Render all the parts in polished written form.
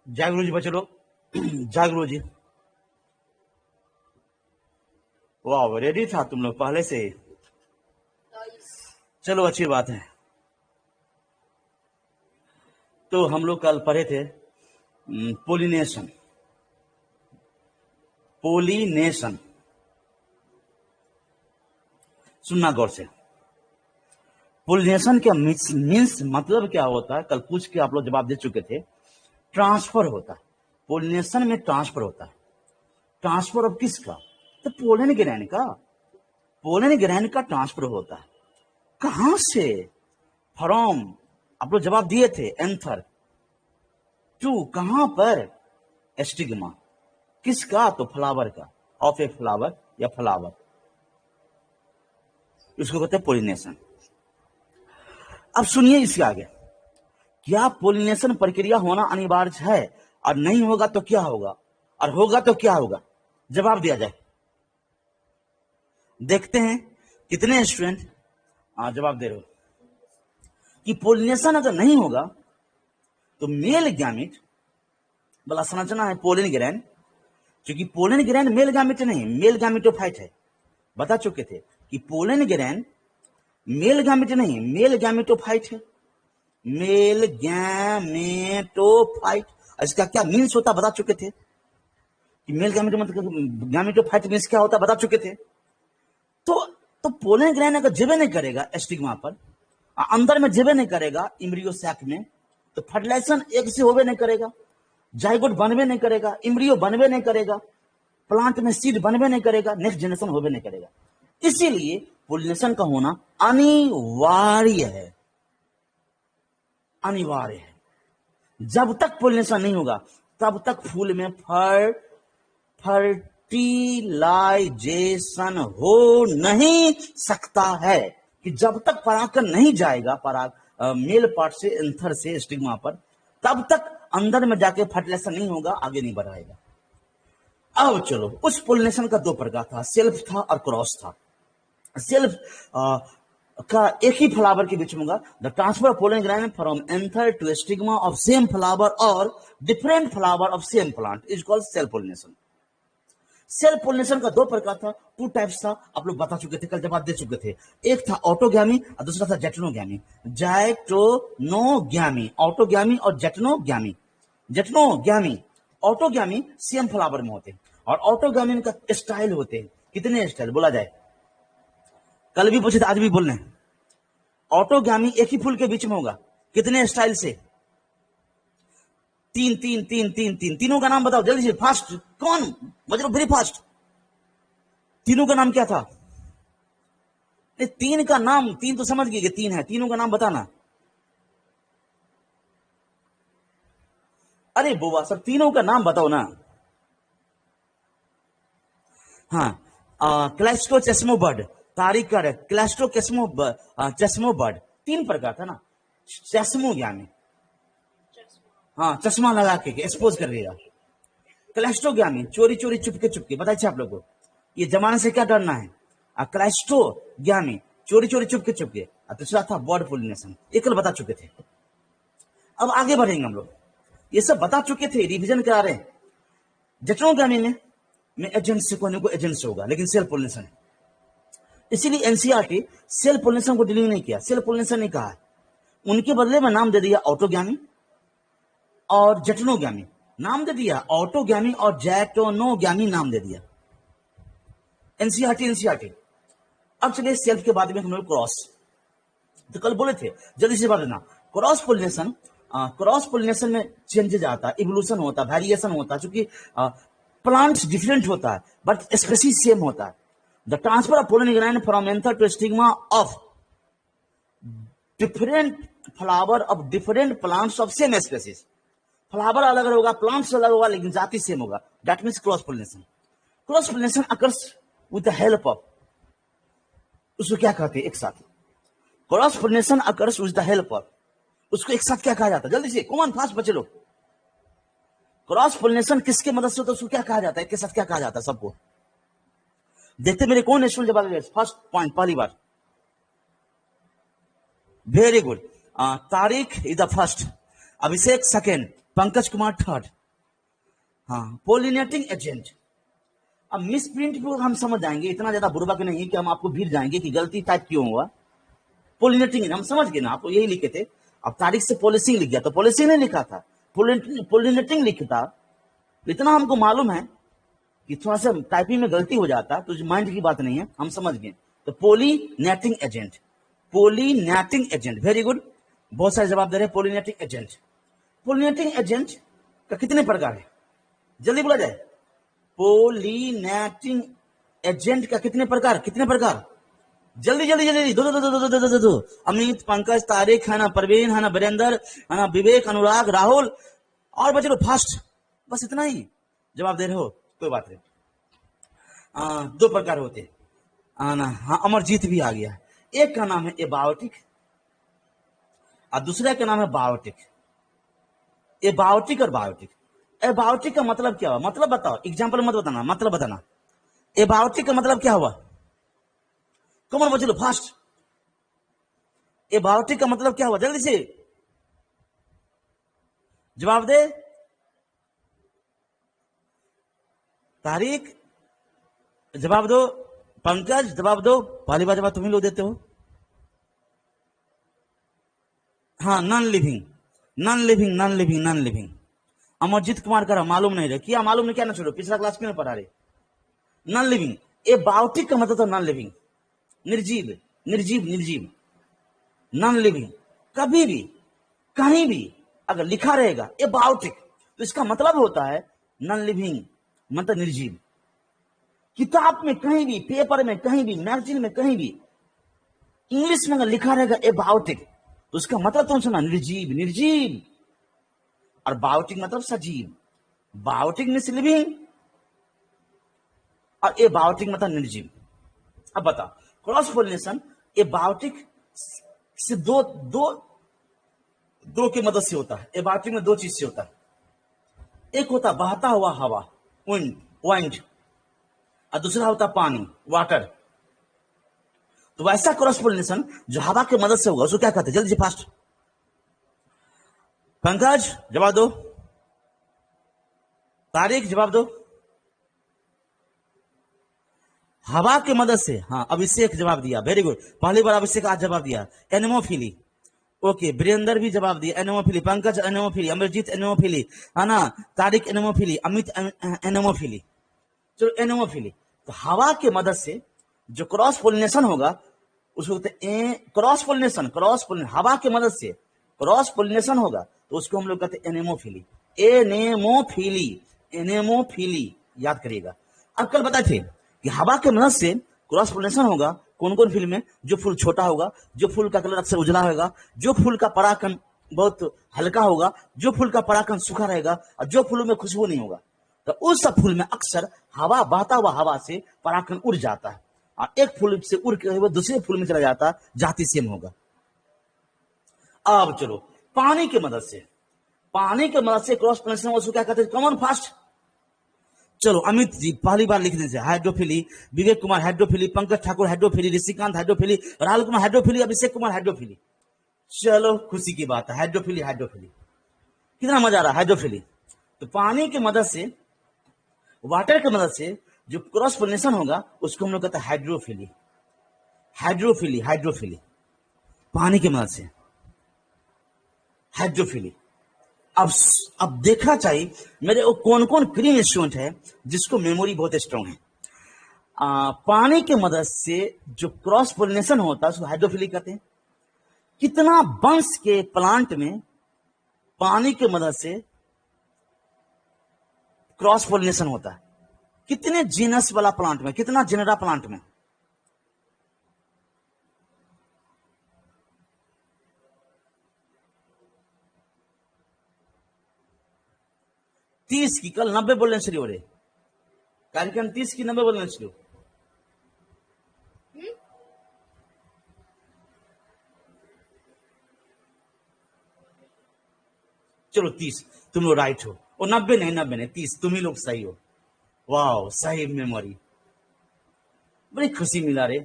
जागरू जी बच्चे लोग जागरू जी। वाह रेडी था तुम लोग पहले से ही। चलो अच्छी बात है। तो हम लोग कल पढ़े थे पोलिनेशन। पोलिनेशन सुनना गौर से। पोलिनेशन का मीन्स मतलब क्या होता है, कल पूछ के आप लोग जवाब दे चुके थे। ट्रांसफर होता है, पोलिनेशन में ट्रांसफर होता है। ट्रांसफर ऑफ किसका? तो पोलन ग्रैंड का। पोलन ग्रैंड का ट्रांसफर होता है कहां से? फ्रॉम, आप लोग जवाब दिए थे एंथर टू, कहां पर? एस्टिग्मा। किसका? तो फ्लावर का, ऑफ ए फ्लावर या फ्लावर, उसको कहते हैं पोलिनेशन। अब सुनिए इसके आगे, क्या पोलिनेशन प्रक्रिया होना अनिवार्य है? और नहीं होगा तो क्या होगा? और होगा तो क्या होगा? जवाब दिया जाए। देखते हैं कितने स्टूडेंट जवाब दे रहे हो कि पोलिनेशन अगर नहीं होगा तो मेल गैमेट वाला संरचना है पोलन ग्रैंड, क्योंकि पोलन ग्रैंड मेल गैमेट नहीं, मेल गैमेटोफाइट है। बता चुके थे कि पोलन ग्रैंड मेल गैमेट नहीं, मेल गैमेटोफाइट है। मेल गैमेटोफाइट, इसका क्या मीन्स होता बता चुके थे कि मेल गैमेटोफाइट मीन्स क्या होता बता चुके थे। तो पोलन ग्रैंड अगर जेबे नहीं करेगा एस्टिग्मा पर, अंदर में जेबे नहीं करेगा इम्ब्रियो सैक में, तो फर्टिलाइजेशन एक से होबे नहीं करेगा, जाइगोट बनबे नहीं करेगा, इम्ब्रियो बनबे नहीं करेगा, प्लांट में सीड बनबे नहीं करेगा, नेक्स्ट जनरेशन होबे नहीं करेगा। इसीलिए पोलिनेशन का होना अनिवार्य है, अनिवार्य है। जब तक पोलिनेशन नहीं होगा तब तक फूल में फर्टिलाइजेशन हो नहीं सकता है। कि जब तक परागकण नहीं जाएगा मेल पार्ट से एंथर से स्टिग्मा पर, तब तक अंदर में जाके फर्टिलाइजेशन नहीं होगा, आगे नहीं बढ़ाएगा। अब चलो, उस पोलिनेशन का दो प्रकार था, सेल्फ था और क्रॉस था। सेल्फ का एक ही फ्लावर के बीच में होगा, the transfer of pollen grand from anther to stigma of same flower और different flower of same plant is called self pollination. Self pollination का दो प्रकार था, टू टाइप्स था, आप लोग बता चुके थे, कल जवाब दे चुके थे। एक था ऑटोगैमी और दूसरा था जेटनोगैमी। जैक्टोनोगैमी, ऑटोगैमी और जेटनोगैमी। जेटनोगैमी, ऑटोगैमी सेम फ्लावर में होते हैं और ऑटोगैमी का स्टाइल होते हैं। कितने स्टाइल बोला जाए? कल भी पूछे थे, आज भी बोल रहे हैं। ऑटोगैमी एक ही फूल के बीच में होगा, कितने स्टाइल से? तीन तीन तीन तीन तीन। तीनों का नाम बताओ जल्दी से, फास्ट। कौन मतलब वेरी फास्ट? तीनों का नाम क्या था? तीन का नाम, तीन तो समझ गए कि तीन है, तीनों का नाम बताना। अरे बुआ सर, तीनों का नाम बताओ ना। हाँ, क्लैस्टो चेस्मो बर्ड, तारीख का क्लैस्टो चेस्मो बर्ड। तीन प्रकार था ना, चेस्मो ज्ञानी, हाँ चश्मा लगा के एक्सपोज कर देगा। क्लैस्टोग्रामी, चोरी चोरी चुपके चुपके, बताइए आप लोगों को ये जमाने से क्या डरना है। क्लैस्टोग्रामी, चोरी चोरी चुपके चुपके। दूसरा था बर्ड पोलिनेशन, ये कल बता चुके थे। अब आगे बढ़ेंगे हम लोग, ये सब बता चुके थे, रिवीजन करा रहे हैं। जेटनोग्रामी में एजेंट से कोई को एजेंट से होगा, लेकिन सेल्फ पोलिनेशन है। इसीलिए एनसीईआरटी सेल्फ पोलिनेशन को डीलिंग नहीं किया, सेल्फ पोलिनेशन नहीं कहा है, उनके बदले में नाम दे दिया ऑटोग्रामी और जेटनोग्रामी। नाम दे दिया ऑटोग्रामी और जेटनोग्रामी नाम दे दिया। एनसीईआरटी। अब चलिए सेल्फ के बाद में हम लोग क्रॉस। तो कल बोले थे, जल्दी से बात देना। क्रॉस पोलिनेशन में चेंजेज आता है, इवोल्यूशन होता है, वेरिएशन होता है, क्योंकि प्लांट्स डिफरेंट होता है बट स्पेसीज सेम होता है। The transfer of pollen grand from anther to stigma of different flower of different plants of same species. Flower अलग होगा, प्लांट्स अलग होगा, लेकिन जाति सेम होगा। That means cross pollination. Cross pollination occurs with the help of, उसको क्या कहते हैं एक साथ? Cross pollination occurs with the help of, उसको एक साथ क्या कहा जाता है? जल्दी से कॉमन फास्ट बच्चे लोग, क्रॉस पोलिनेशन किसके मदद से होता है, उसको क्या कहा जाता है, एक साथ क्या कहा जाता है? सबको देखते मेरे कौन स्टूडेंट जवाब दे। फर्स्ट पॉइंट, पहली बार, very good. Tariq is the first, Abhishek second, Pankaj Kumar third, हाँ, पोलिनेटिंग एजेंट। अब मिस प्रिंट को हम समझ जाएंगे, इतना ज्यादा बुर्बक नहीं कि हम आपको भीड़ जाएंगे कि गलती टाइप क्यों हुआ। पोलिनेटिंग हम समझ गए ना, आपको यही लिखे थे। अब तारीख से पॉलिसिंग लिख गया, तो पॉलिसिंग नहीं लिखा था, पोलिनेटिंग लिखता। इतना हमको मालूम है कि थोड़ा सा टाइपिंग में गलती हो जाता, तो माइंड की बात नहीं है, हम समझ गए। तो pollinating agent, pollinating agent, very good. बहुत सारे जवाब दे रहे हैं पोलिनेटिंग एजेंट। पोलिनेटिंग एजेंट का कितने प्रकार है, जल्दी बोला जाए। पोलिनेटिंग एजेंट का कितने प्रकार, कितने प्रकार, जल्दी जल्दी जल्दी, दो दो दो दो दो दो दो दो। अमित, पंकज, तारिक है ना, परवीन है ना, वीरेंद्र है ना, विवेक, अनुराग, राहुल, और बचे लोग फास्ट, बस इतना ही जवाब दे रहे हो, कोई बात नहीं। दो प्रकार होते हैं ना। हाँ, अमरजीत भी आ गया। एक का नाम है एबायोटिक और दूसरे का नाम है बायोटिक। एबायोटिक और बायोटिक। एबायोटिक का मतलब क्या हुआ, मतलब बताओ, एग्जाम्पल मत बताना, मतलब बताना। एबायोटिक का मतलब क्या हुआ, कमर बचे लो फास्ट। एबायोटिक का मतलब क्या हुआ, जल्दी से जवाब दे। तारिक जवाब दो, पंकज जवाब दो, पहली बार जवाब तुम्ही लोग देते हो। हाँ, non living, non living, non living, non living. Amarjeet Kumar का मालूम नहीं रहे, किया मालूम नहीं, क्या ना छोड़ो, पिछला क्लास क्यों नहीं पढ़ा रहे। नॉन लिविंग, ए बायोटिक का मतलब तो नॉन लिविंग, निर्जीव, निर्जीव, निर्जीव, नॉन लिविंग। कभी भी कहीं भी अगर लिखा रहेगा ए बायोटिक, तो इसका मतलब होता है नॉन लिविंग, मतलब निर्जीव। किताब में कहीं भी, पेपर में कहीं भी, मैगजीन में कहीं भी इंग्लिश में अगर लिखा रहेगा ए बायोटिक, तो उसका मतलब तो सुना, निर्जीव, निर्जीव। और बायोटिक मतलब सजीव। बायोटिक मीन्स लिविंग और ए बायोटिक मतलब निर्जीव। अब बताओ, क्रॉस पोलिनेशन ए बायोटिक से दो दो दो की मदद से होता है। ए बायोटिक में दो चीज से होता है, एक होता बहता हुआ हवा, विंड, वाइंड, और दूसरा होता पानी, वाटर। तो वैसा क्रॉस पोलिनेशन जो हवा की मदद से होगा उसको क्या कहते हैं, जल्दी से फास्ट। पंकज जवाब दो, तारिक जवाब दो। हवा की मदद से, हाँ, अभिषेक जवाब दिया, वेरी गुड, पहली बार अभिषेक आज जवाब दिया। एनेमोफिली, ओके, वीरेंद्र भी जवाब दिया, एनेमोफिली, पंकज एनेमोफिली, अमरजीत एनेमोफिली, है ना, तारिक एनेमोफिली, अमित एनेमोफिली। चलो, एनेमोफिली। तो हवा की मदद से जो क्रॉस पोलिनेशन होगा उसको कहते हैं क्रॉस पोलिनेशन। क्रॉस पोलिनेशन, हवा की मदद से क्रॉस पोलिनेशन होगा तो उसको हम लोग कहते हैं एनेमोफिली, एनेमोफिली, एनेमोफिली, याद करिएगा। अब कल बताए थे कि हवा की मदद से क्रॉस पोलिनेशन होगा कौन कौन फूल में, जो फूल छोटा होगा, जो फूल का कलर अक्सर उजला होगा, जो फूल का परागकण बहुत हल्का होगा, जो फूल का परागकण सूखा रहेगा, और जो फूलों में खुशबू नहीं होगा। तो उस सब फूल में अक्सर हवा, बहता हुआ हवा से परागकण उड़ जाता है और एक फूल से उड़ के वो दूसरे फूल में चला जाता, जाति सेम होगा। अब चलो, पानी की मदद से, पानी की मदद से क्रॉस पोलिनेशन उसको क्या कहते हैं, कॉमन फास्ट। चलो, अमित जी पहली बार लिख दीजिए, hydrophily, Vivek Kumar hydrophily, Pankaj Thakur hydrophily, Rishikant hydrophily, Rahul Kumar hydrophily, Abhishek Kumar hydrophily. चलो, खुशी की बात है, हाइड्रोफिली, हाइड्रोफिली, कितना मजा आ रहा है, हाइड्रोफिली। तो पानी की मदद से, वाटर की मदद से जो क्रॉस पोलिनेशन होगा उसको हम लोग कहते हैं हाइड्रोफिली, हाइड्रोफिली, हाइड्रोफिली, पानी की मदद से हाइड्रोफिली। अब देखना चाहिए मेरे वो कौन कौन क्रीम स्टूडेंट है जिसको मेमोरी बहुत स्ट्रांग है। पानी की मदद से जो क्रॉस पोलिनेशन होता है उसको हाइड्रोफिली कहते हैं। कितना वंश के प्लांट में पानी की मदद से क्रॉस पोलिनेशन होता है, कितने जीनस वाला प्लांट में, कितना जेनरा प्लांट में। तीस की, कल 90 बोलने शुरू हो रहे, कार्यक्रम 30 की 90 बोलने शुरू। चलो 30, तुम लोग राइट हो, और 90 नहीं, 90 नहीं, 30, तुम ही लोग सही हो। वाह, सही मेमोरी, बड़ी खुशी मिला रे।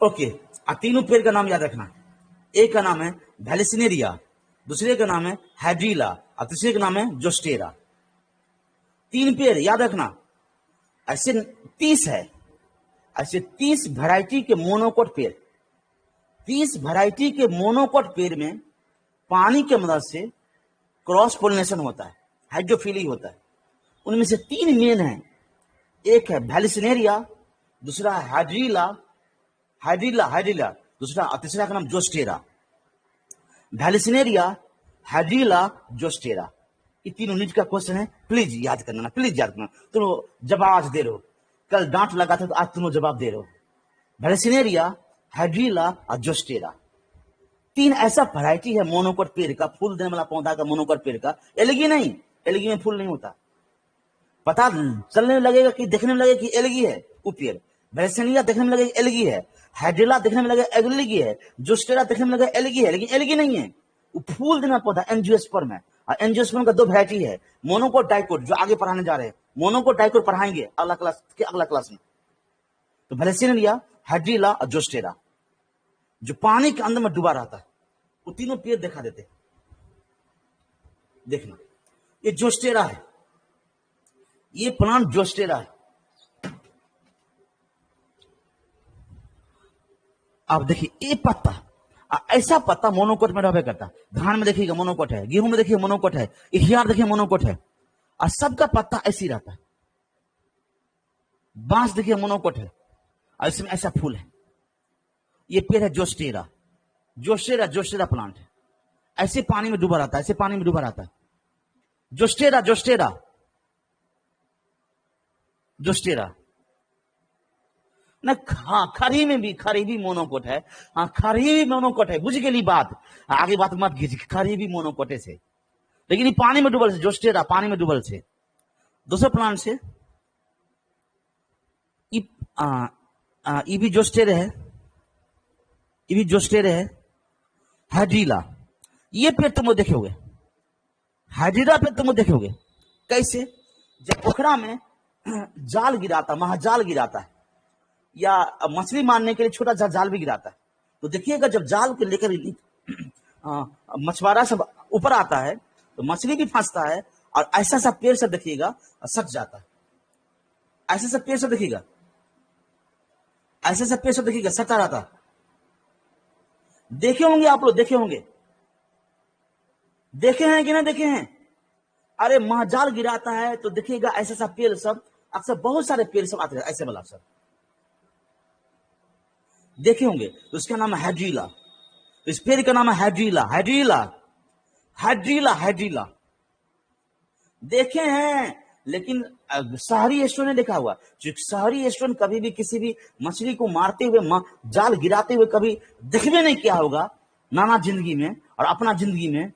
ओके, तीनों पेड़ का नाम याद रखना। एक का नाम है वैलेसिनेरिया, दूसरे का नाम है हाइड्रीला और तीसरे का नाम है जोस्टेरा। 3 पेड़ याद रखना। ऐसे 30 है, ऐसे 30 वैरायटी के मोनोकोट पेड़, 30 वैरायटी के मोनोकोट पेड़ में पानी के मदद से क्रॉस पोलिनेशन होता है, हाइड्रोफिली होता है। उनमें से 3 मेन हैं, एक है वैलिसिनेरिया, दूसरा है हाइड्रीला, दूसरा और तीसरा का नाम जोस्टेरा। वैलिसिनेरिया, हाइड्रीला, जोस्टेरा, ये 3 यूनिट का क्वेश्चन है। प्लीज याद करना, प्लीज याद करना। तुम जवाब आज दे रहे हो, कल डांट लगा था तो आज तुम जवाब दे रहे हो। वैलिसिनेरिया, हाइड्रीला और जोस्टेरा, 3 ऐसा वैरायटी है मोनोकोट पेड़ का, फूल देने वाला पौधा का, मोनोकोट पेड़ का। एलगी नहीं, एलगी में फूल नहीं होता। पता चलने लगेगा कि देखने में लगेगा कि एलगी है वो पेड़। वैलिसिनेरिया देखने में लगेगा एलगी है, हाइड्रीला देखने में लगेगा एलगी है, जोस्टेरा देखने में लगेगा एलगी है, लेकिन एलगी नहीं है, वो फूल देना पौधा एंजियोस्पर्म है। और एंजियोस्पर्म का 2 वैरायटी है, मोनोकोट डाइकोट, जो आगे पढ़ाने जा रहे हैं। मोनोकोट डाइकोट पढ़ाएंगे अगला क्लास में। तो वैलिसिनेरिया, हाइड्रीला और जोस्टेरा जो पानी के अंदर में डूबा रहता है, वो तीनों पेड़ दिखा देते। देखना, ये जोस्टेरा है, ये प्लांट जोस्टेरा है। अब देखिए ये पत्ता, ऐसा पत्ता मोनोकोट में रहबे करता। धान में देखिएगा मोनोकोट है, गेहूं में देखिए मोनोकोट है, हियार देखिए मोनोकोट है, और सबका पत्ता ऐसे ही रहता है। बांस देखिए मोनोकोट है और इसमें ऐसा फूल है। ये पेड़ है जोस्टेरा, जोस्टेरा प्लांट है, ऐसे पानी में डूबा रहता है, ऐसे पानी में डूबा रहता है। जोस्टेरा न, हाँ खरी भी मोनोकोट है। हाँ खरी भी मोनोकोट है, बुझ गेली बात, आगे बात मत कीजिए। खरी भी मोनोकोटे से, लेकिन ये पानी में डूबल से, जोस्टेरा पानी में डूबल से। दूसरे प्लांट से भी जोस्टेरा है, ये भी जोस्टेरा है। हाइड्रीला, ये पेड़ तुम देखोगे, हाइड्रीला पेड़ तुम देखोगे कैसे, जब पोखरा में जाल गिराता, महाजाल गिराता है, या मछली मारने के लिए छोटा सा जाल भी गिराता है, तो देखिएगा जब जाल के लेकर मछुआरा सब ऊपर आता है तो मछली भी फंसता है, और ऐसा सा पेड़ से देखिएगा सट जाता है। ऐसा सा पेड़ से देखिएगा, ऐसा सा पेड़ से देखिएगा सटा रहता। देखे होंगे आप लोग, देखे होंगे, देखे हैं कि नहीं देखे हैं? अरे महाजाल गिराता है तो देखिएगा ऐसा सा पेड़ सब, अक्सर बहुत सारे पेड़ सब आते हैं ऐसे वाला सब, देखे होंगे। तो उसका नाम है हाइड्रीला। तो इस पेड़ का नाम है हाइड्रीला। देखे हैं, लेकिन शहरी स्टूडेंट ने देखा हुआ, क्योंकि शहरी स्टूडेंट कभी भी किसी भी मछली को मारते हुए, जाल गिराते हुए कभी देखने नहीं किया होगा नाना जिंदगी में और अपना जिंदगी में,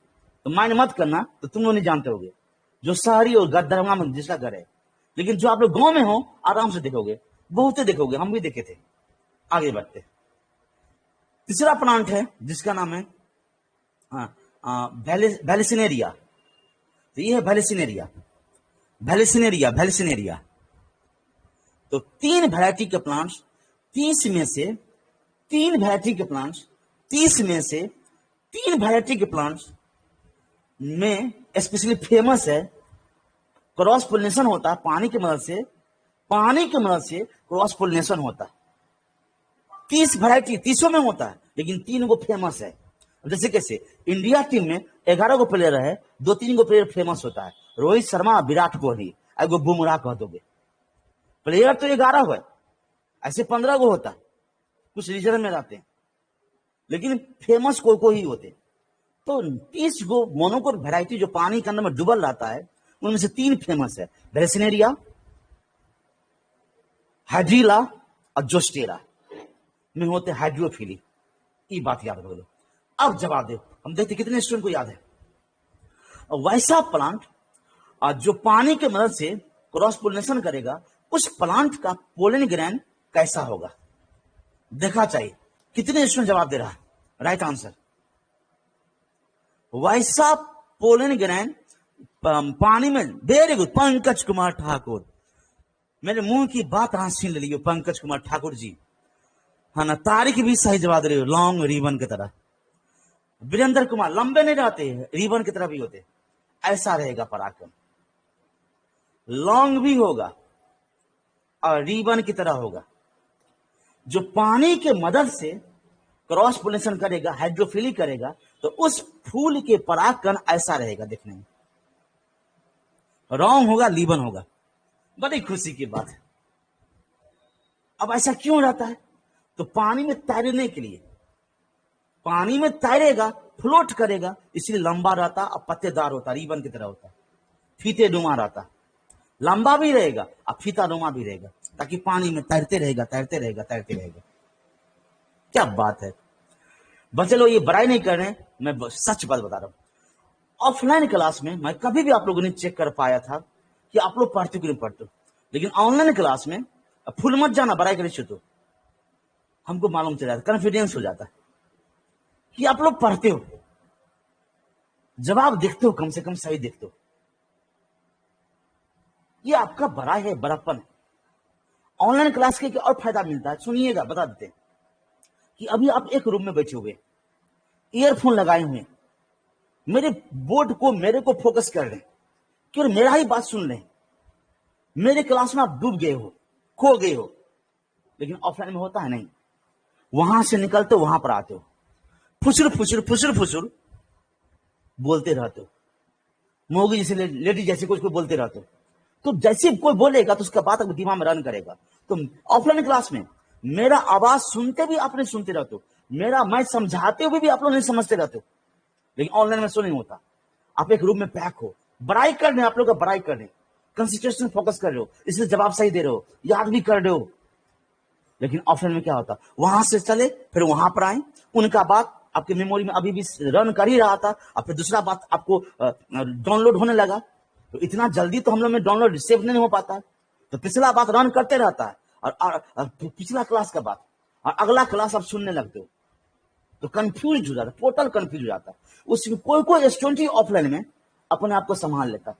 तो माइंड मत करना, तो तुम लोग नहीं जानते होगे जो शहरी और दरभंगा में जिसका घर है। लेकिन जो आप लोग गांव में हो आराम से देखोगे, बहुत देखोगे, हम भी देखे थे। आगे बढ़ते, तीसरा प्लांट है जिसका नाम है वैलिसिनेरिया। तो ये है वैलिसिनेरिया। तो 3 वैरायटी के प्लांट्स, 30 में से 3 वैरायटी के प्लांट्स, 30 में से 3 वैरायटी के प्लांट्स में स्पेशली फेमस है, क्रॉस पोलिनेशन होता है पानी की मदद से, क्रॉस पोलिनेशन होता है। 30 वैरायटी 30 में होता है, लेकिन 3 गो फेमस है। जैसे कैसे, इंडिया टीम में 11 गो प्लेयर है, 2-3 गो प्लेयर फेमस होता है, रोहित शर्मा, विराट कोहली, एगो बुमराह कह दोगे। प्लेयर तो 11 है, ऐसे 15 गो होता है, कुछ रिजर्व में रहते हैं, लेकिन फेमस को ही होते। तो 30 गो मोनोकोट वैरायटी जो पानी के अंदर में डूबल रहता है, उनमें से 3 फेमस है, वैलिसिनेरिया, हाइड्रीला और जोस्टेरा में होते हाइड्रोफिली। ये बात याद रखो। अब जवाब दे, हम देखते कितने स्टूडेंट को याद है। वैसा प्लांट जो पानी के मदद से क्रॉस पोलिनेशन करेगा, उस प्लांट का पोलन ग्रैंड कैसा होगा देखा चाहिए। कितने स्टूडेंट जवाब दे रहा है? राइट आंसर, वैसा पोलन ग्रैंड पानी में। वेरी गुड, पंकज कुमार ठाकुर, मेरे मुंह की बात हाथ छीन ले लियो पंकज कुमार ठाकुर जी, है ना। तारीख भी सही जवाब दे रहे हो, लॉन्ग रिबन की तरह। वीरेंद्र कुमार लंबे नहीं रहते, रिबन की तरह भी होते। ऐसा रहेगा पराक्रम, लॉन्ग भी होगा और रिबन की तरह होगा। जो पानी के मदद से क्रॉस पोलिनेशन करेगा, हाइड्रोफिली करेगा, तो उस फूल के परागकण ऐसा रहेगा देखने में, रॉन्ग होगा, लीबन होगा। बड़ी खुशी की बात है। अब ऐसा क्यों रहता है? तो पानी में तैरने के लिए, पानी में तैरेगा, फ्लोट करेगा, इसलिए लंबा रहता और पत्तेदार होता, रिबन की तरह होता, फीते नुमा रहता, लंबा भी रहेगा और फीता नुमा भी रहेगा, ताकि पानी में तैरते रहेगा, तैरते रहेगा, तैरते रहेगा। क्या बात है बच्चे लोग, ये बड़ाई नहीं कर रहे हैं, मैं सच बात बता रहा हूं। ऑफलाइन क्लास में मैं कभी भी आप लोगों ने चेक कर पाया था कि आप लोग पढ़ते क्यों नहीं पढ़ते, लेकिन ऑनलाइन क्लास में फुल मत जाना, बड़ाई करे तो हमको मालूम चल जाता, कॉन्फिडेंस हो जाता है कि आप लोग पढ़ते हो, जवाब देखते हो, कम से कम सही देखते हो। ये आपका बड़ा है, बड़ापन है। ऑनलाइन क्लास के और फायदा मिलता है, सुनिएगा, बता देते हैं कि अभी आप एक रूम में बैठे हुए, ईयरफोन लगाए हुए, मेरे बोर्ड को, मेरे को फोकस कर रहे हैं, केवल मेरा ही बात सुन रहे हैं, मेरे क्लास में आप डूब गए हो, खो गए हो। लेकिन ऑफलाइन में होता है नहीं, वहां से निकलते हो, वहां पर आते हो, फुसुर फुसुर फुसुर फुसुर बोलते रहते हो, मोगी जैसे, लेडी जैसे कुछ बोलते रहते हो। तो जैसे कोई बोलेगा तो उसका बात दिमाग में रन करेगा। तो ऑफलाइन क्लास में मेरा आवाज सुनते भी आप नहीं सुनते रहते हो, मेरा मैं समझाते हुए भी आप लोग नहीं समझते रहते हो। लेकिन ऑनलाइन में सो नहीं होता, आप एक रूम में पैक हो, बड़ाई कर रहे, आप लोग का बड़ाई कर रहे, कंसंट्रेशन फोकस कर रहे हो, इसलिए जवाब सही दे रहे हो, याद भी कर रहे हो। लेकिन ऑफलाइन में क्या होता, वहां से चले फिर वहां पर आए, उनका बात आपके मेमोरी में अभी भी रन कर ही रहा था, और फिर दूसरा बात आपको डाउनलोड होने लगा। तो इतना जल्दी तो हम लोग में डाउनलोड सेव नहीं हो पाता, तो पिछला बात रन करते रहता है, और पिछला क्लास का बात और अगला क्लास आप सुनने लगते हो, तो कंफ्यूज हो जाता, टोटल कंफ्यूज हो जाता। उसमें कोई कोई स्टूडेंट ऑफलाइन में अपने आप को संभाल लेता।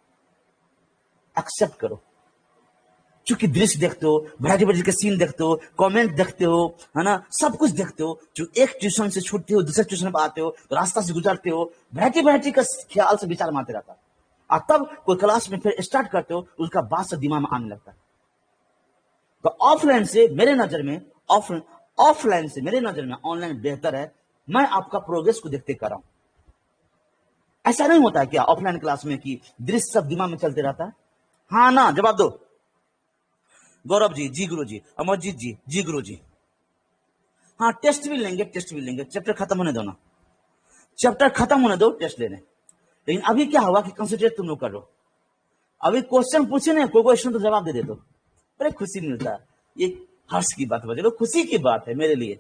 एक्सेप्ट करो, चूंकि दृश्य देखते हो, वैरायटी वैरायटी के सीन देखते हो, कमेंट देखते हो, है ना, सब कुछ देखते हो। जो एक ट्यूशन से छूटते हो, दूसरे ट्यूशन पर आते हो, तो रास्ता से गुजरते हो, वैरायटी वैरायटी का ख्याल से विचार मारते रहता है, और तब कोई क्लास में फिर स्टार्ट करते हो, उसका बात से दिमाग में आने लगता है। तो ऑफलाइन से मेरे नजर में, ऑफलाइन से मेरे नजर में ऑनलाइन बेहतर है। मैं आपका प्रोग्रेस को देखते कर रहा हूं। ऐसा नहीं होता है क्या ऑफलाइन क्लास में कि दृश्य सब दिमाग में चलते रहता है? हाँ ना, जवाब दो। गौरव जी, जी गुरु जी। अमरजीत जी, जी गुरु जी। हाँ, टेस्ट भी लेंगे, टेस्ट भी लेंगे, चैप्टर खत्म होने दो ना, चैप्टर खत्म होने दो, टेस्ट लेने। लेकिन अभी क्या हुआ कि कंसंट्रेट तुम लोग कर लो। अभी क्वेश्चन पूछे ना, कोई क्वेश्चन तो जवाब दे दो, बड़े खुशी मिलता है। ये हर्ष की बात बचे, खुशी की बात है मेरे लिए।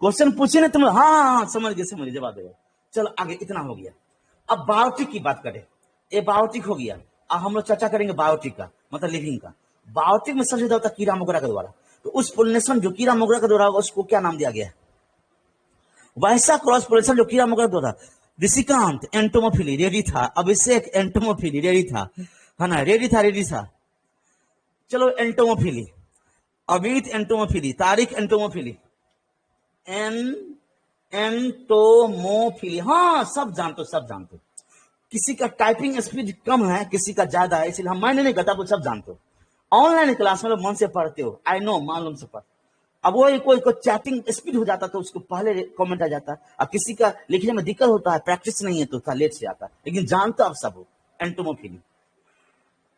क्वेश्चन पूछे ना तुम, हाँ समझ गए, समझ गए, जवाब दे दो। चलो आगे, इतना हो गया। अब बायोटिक की बात करें, ये बायोटिक हो गया। अब हम लोग चर्चा करेंगे बायोटिक का, मतलब लिविंग का। बायोटिक में सबसे ज्यादा होता है कीड़ा मकोड़ा के द्वारा। तो उस पोलिनेशन जो कीड़ा मकोड़ा के द्वारा होगा, उसको क्या नाम दिया गया है? वैसा क्रॉस पोलिनेशन जो कीड़ा मकोड़ा के द्वारा। ऋषिकांत एंटोमोफिली रेडी था, अभिषेक एंटोमोफिली रेडी था, है ना, रेडी था, रेडी था। चलो entomophily, Amit entomophily, Tariq entomophily, entomophily, हाँ सब जानते हो, सब जानते हो। किसी का टाइपिंग स्पीड कम है, किसी का ज्यादा है, इसलिए हम मायने नहीं करता, वो सब जानते हो। ऑनलाइन क्लास में मन से पढ़ते हो, आई नो, मालूम से पढ़। अब वो कोई चैटिंग स्पीड हो जाता तो उसको पहले कमेंट आ जाता, और किसी का लिखने में दिक्कत होता है, प्रैक्टिस नहीं है तो उसका लेट से आता, लेकिन जानते हो आप सब हो। एंटोमोफिली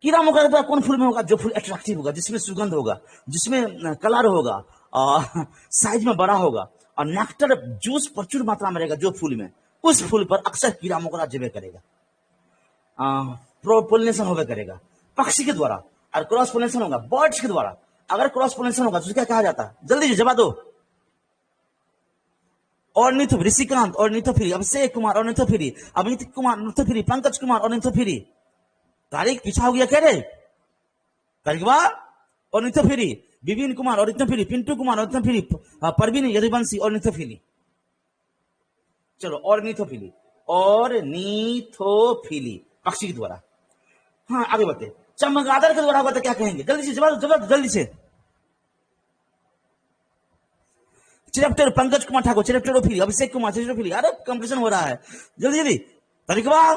कीड़ा मकोड़ा का कौन फूल में होगा? जो फूल अट्रैक्टिव होगा, जिसमें सुगंध होगा, जिसमें कलर होगा, और साइज में बड़ा होगा, और नेक्टर जूस प्रचुर मात्रा में रहेगा जो फूल में, उस फूल पर अक्सर कीड़ा मकोड़ा जबे करेगा, पोलिनेशन होगा करेगा पक्षी के द्वारा, और क्रॉस पोलिनेशन होगा बर्ड्स के द्वारा। अगर क्रॉस पोलिनेशन होगा तो क्या कहा जाता है? जल्दी जवाब दो। Ornithophily, Rishikant ornithophily, Abhishek Kumar ornithophily, Amit Kumar ornithophily, Pankaj Kumar ornithophily. Tariq पीछा हो गया कह रहे, Tariq ornithophily, Vipin Kumar ornithophily, Pintu Kumar ornithophily, Parveen Yaduvanshi ornithophily. चलो ऑर्निथोफिली, ऑर्निथोफिली पक्षी के द्वारा। हाँ आगे बढ़ते, चमगादड़ के द्वारा होगा तो क्या कहेंगे? जल्दी से जवाब, जल्दी से। चिरप्टेरो, पंकज कुमार ठाकुर चिरप्टेरोफिली, अभिषेक कुमार चिरप्टेरोफिली। अरे कंपटीशन हो रहा है, जल्दी जल्दी तरीकबा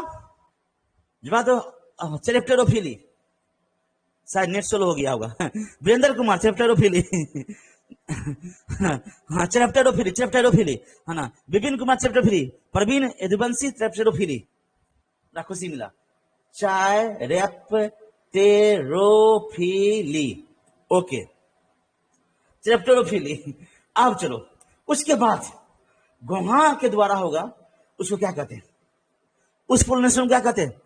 जवाब दो। चिरप्टेरोफिली, शायद नेट स्लो हो गया होगा। वीरेंद्र कुमार चिरप्टेरोफिली। हाँ चिरप्टेरोफिली, चिरप्टेरोफिली है ना। विपिन कुमार चिरप्टेरोफिली, प्रवीण यदुवंशी चिरप्टेरोफिली। खुशी मिला। चाय रेप्टेरोफिली, ओके चिरप्टेरोफिली। अब चलो उसके बाद गुहा के द्वारा होगा, उसको क्या कहते हैं, उस पोलिनेशन क्या कहते हैं?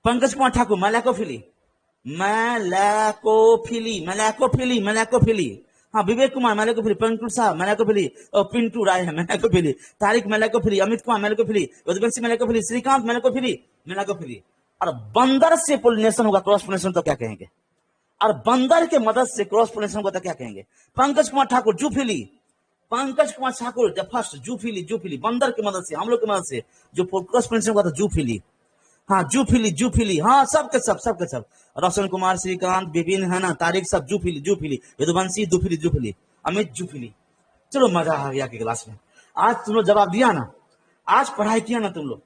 पंकज कुमार ठाकुर मैलाकोफिली, मैलाकोफिली, मैलाकोफिली, मैलाकोफिली। हाँ विवेक कुमार मैलाकोफिली, पंकज साहब मैलाकोफिली, और पिंटू राय है मैलाकोफिली, तारिक मैलाकोफिली, अमित कुमार मैलाकोफिली, यदुवंशी मैलाकोफिली, श्रीकांत मैलाकोफिली, मैलाकोफिली। और बंदर से पोलिनेशन होगा, क्रॉस पोलिनेशन तो क्या कहेंगे? और बंदर के मदद से क्रॉस पोलिनेशन को तो क्या कहेंगे? Pankaj Kumar Thakur zoophily, Pankaj Kumar Thakur the first zoophily, zoophily बंदर की मदद से, हम लोग की मदद से जो क्रॉस पोलिनेशन हुआ था जूफिली। हाँ जूफिली, जूफिली, हाँ सबके सब, सबके सब। रोशन कुमार, श्रीकांत, विपिन है ना, तारिक सब zoophily, zoophily, Yaduvanshi zoophily, zoophily, Amit zoophily. चलो मजा आ गया कि क्लास में आज तुम लोग जवाब दिया ना, आज पढ़ाई किया ना तुम लोग,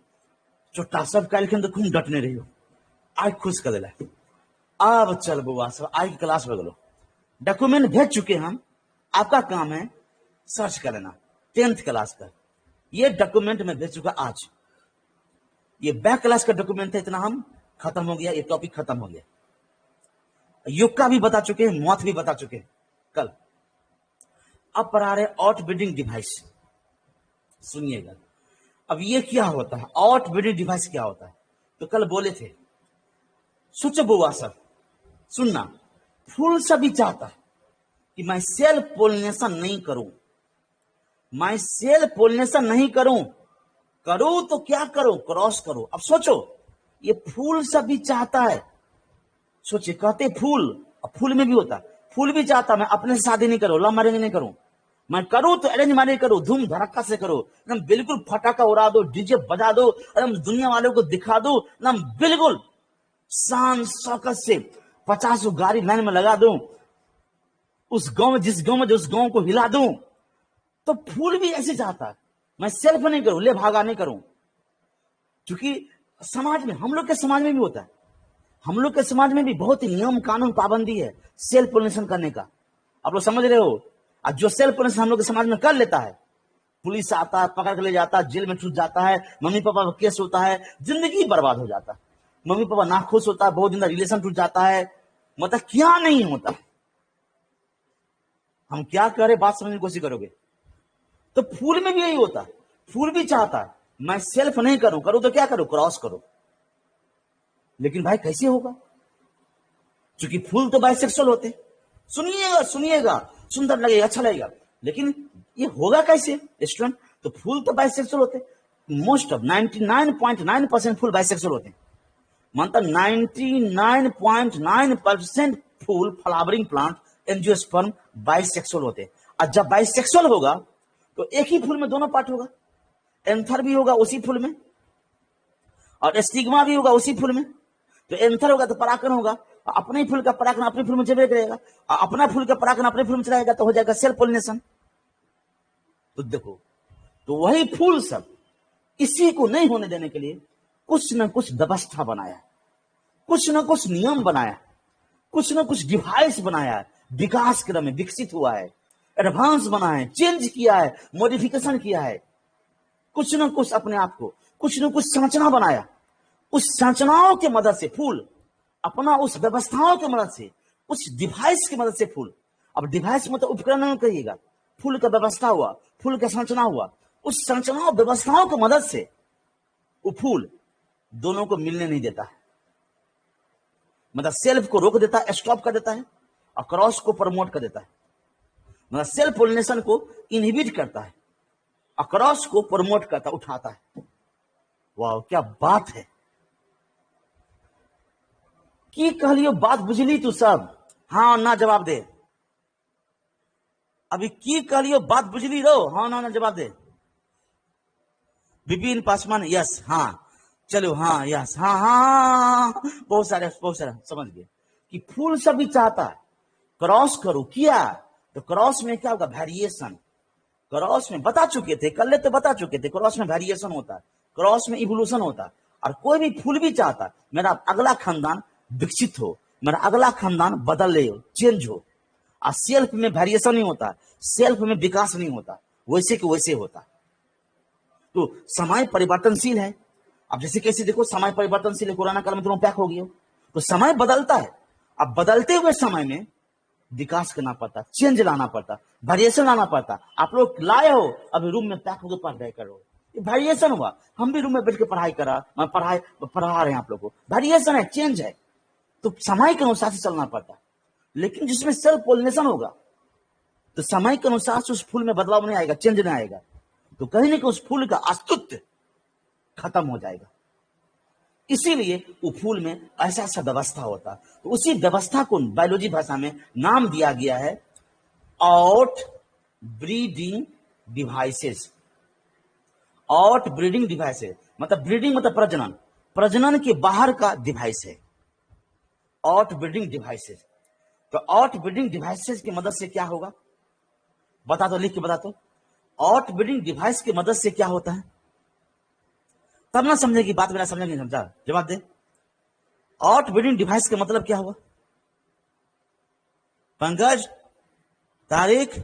चोटा सब कल के अंदर खूब डटने रही हो, आज खुश कर दिला। अब चल बुआ सब आज की क्लास में बोलो, डॉक्यूमेंट भेज चुके हम, आपका काम है सर्च कर लेना 10th क्लास का। ये डॉक्यूमेंट में भेज चुका आज, ये बैक क्लास का डॉक्यूमेंट है, इतना हम खत्म हो गया, ये टॉपिक खत्म हो गया। योग का भी बता चुके हैं, मौत भी बता चुके हैं कल। अब पढ़ा रहे आउट ब्रीडिंग डिवाइस, सुनिएगा अब ये क्या होता है, आउट ब्रीडिंग डिवाइस क्या होता है। तो कल बोले थे, सोचो बुआ सब सुनना, फूल सभी चाहता है कि मैं सेल्फ पोलिनेशन नहीं करूं, मैं सेल्फ पोलिनेशन नहीं करूं, करूं तो क्या करो, क्रॉस करो। अब सोचो ये फूल सभी चाहता है, सोचिए कहते फूल, अब फूल में भी होता है, फूल भी चाहता मैं अपने से शादी नहीं करूं, लव मैरिज नहीं करूं, मैं करूं तो अरेंज मैरिज करूं, धूम धड़क्का से करो, एकदम बिल्कुल फटाका उड़ा दो, डीजे बजा दो, एकदम दुनिया वालों को दिखा दो, एकदम बिल्कुल शान शौकत से 50 गाड़ी लाइन में लगा दूं, उस गांव में जिस गांव में उस गांव को हिला दूं। तो फूल भी ऐसे चाहता है, मैं सेल्फ नहीं करूं, ले भागा नहीं करूं। क्योंकि समाज में, हम लोग के समाज में भी होता है, हम लोग के समाज में भी बहुत ही नियम कानून पाबंदी है सेल्फ पोलिनेशन करने का, आप लोग समझ रहे हो। और जो सेल्फ पोलिनेशन हम लोग के समाज में कर लेता है, पुलिस आता है, पकड़ के ले जाता है, जेल में छूट जाता है, मम्मी पापा का केस होता है, जिंदगी बर्बाद हो जाता है, मम्मी पापा नाखुश होता है, बहुत दिन तक रिलेशन टूट जाता है, मतलब क्या नहीं होता। हम क्या करें, बात समझने की कोशिश करोगे। तो फूल में भी यही होता है, फूल भी चाहता है मैं सेल्फ नहीं करूं, करूं तो क्या करूं, क्रॉस करो। लेकिन भाई कैसे होगा, क्योंकि फूल तो बाइसेक्सुअल होते। सुनिएगा सुनिएगा, सुंदर लगेगा, अच्छा लगेगा, लेकिन ये होगा कैसे स्टूडेंट। तो फूल तो बाइसेक्सुअल होते, मोस्ट ऑफ 99.9% फूल बाइसेक्सुअल होते, मतलब 99.9% फूल फ्लावरिंग प्लांट एंजियोस्पर्म बाइसेक्सुअल होते। और जब बाइसेक्सुअल होगा तो एक ही फूल में दोनों पार्ट होगा, एंथर भी होगा उसी फूल में और स्टिग्मा भी होगा उसी फूल में। तो एंथर होगा तो परागण होगा, अपने फूल का परागण अपने फूल में चले करेगा, अपना फूल का परागण अपने फूल में चलाएगा, तो हो जाएगा सेल्फ पोलिनेशन। तो देखो, तो वही फूल सब इसी को नहीं होने देने के लिए कुछ न कुछ व्यवस्था बनाया, कुछ न कुछ नियम बनाया, कुछ न कुछ डिवाइस बनाया, विकास क्रम में विकसित हुआ है, एडवांस बना है, चेंज किया है, मॉडिफिकेशन किया है, कुछ न कुछ अपने आप को, कुछ न कुछ संरचना बनाया। उस संरचनाओं की मदद से फूल अपना, उस व्यवस्थाओं की मदद से, उस डिवाइस की मदद से फूल, अब डिवाइस में तो उपकरण नहीं कहिएगा, फूल का व्यवस्था हुआ, फूल का संरचना हुआ, उस संरचनाओं व्यवस्थाओं की मदद से वो फूल दोनों को मिलने नहीं देता है, मतलब सेल्फ को रोक देता है, स्टॉप कर देता है, और क्रॉस को प्रमोट कर देता है, मतलब सेल्फ पोलिनेशन को इनहिबिट करता है और क्रॉस को प्रमोट करता, उठाता है। वाह क्या बात है, की कहलियो बात बुझली तू सब, हाँ ना जवाब दे। अभी की कहलियो बात बुझली रो, हाँ ना जवाब दे। विपिन पासवान यस, हाँ चलो, हाँ यस, हाँ हाँ, बहुत सारे समझ गए कि फूल सभी चाहता है क्रॉस करो, किया तो क्रॉस में क्या होगा, वेरिएशन, क्रॉस में बता चुके थे, कल तो बता चुके थे, क्रॉस में वेरिएशन होता है, क्रॉस में इवोल्यूशन होता है। और कोई भी फूल भी चाहता है मेरा अगला खानदान विकसित हो, मेरा अगला खानदान बदले हो, चेंज हो। और सेल्फ में वेरिएशन नहीं होता, सेल्फ में विकास नहीं होता, वैसे के वैसे होता। तो समय परिवर्तनशील है। अब जैसे कैसे देखो, समय परिवर्तनशील है, कोरोना काल में तुम पैक हो गए हो, तो समय बदलता है। अब बदलते हुए समय में विकास करना पड़ता, चेंज लाना पड़ता, वेरिएशन लाना पड़ता। आप लोग लाए हो, अभी रूम में पैक होकर पढ़ाई करो, वेरिएशन हुआ। हम भी रूम में बैठ के पढ़ाई पढ़ा रहे हैं आप लोग को, वेरिएशन है, चेंज है। तो समय के अनुसार से चलना पड़ता। लेकिन जिसमें सेल्फ पोलिनेशन होगा तो समय के अनुसार से उस फूल में बदलाव नहीं आएगा, चेंज नहीं आएगा, तो कहीं ना कहीं उस फूल का अस्तित्व खत्म हो जाएगा। इसीलिए वो फूल में ऐसा ऐसा व्यवस्था होता है। तो उसी व्यवस्था को बायोलॉजी भाषा में नाम दिया गया है out breeding devices. Out breeding devices मतलब ब्रीडिंग मतलब प्रजनन, प्रजनन के बाहर का डिवाइस है आउट ब्रीडिंग डिवाइसेस। तो आउट ब्रीडिंग डिवाइसेस की मदद से क्या होगा, बता दो, लिख के बता दो। आउट ब्रीडिंग डिवाइस की मदद से क्या होता है, तब ना समझेगी बात, मेरा समझेंगे, समझा, जवाब दे। आउट ब्रीडिंग डिवाइस का मतलब क्या हुआ? पंकज, तारिक,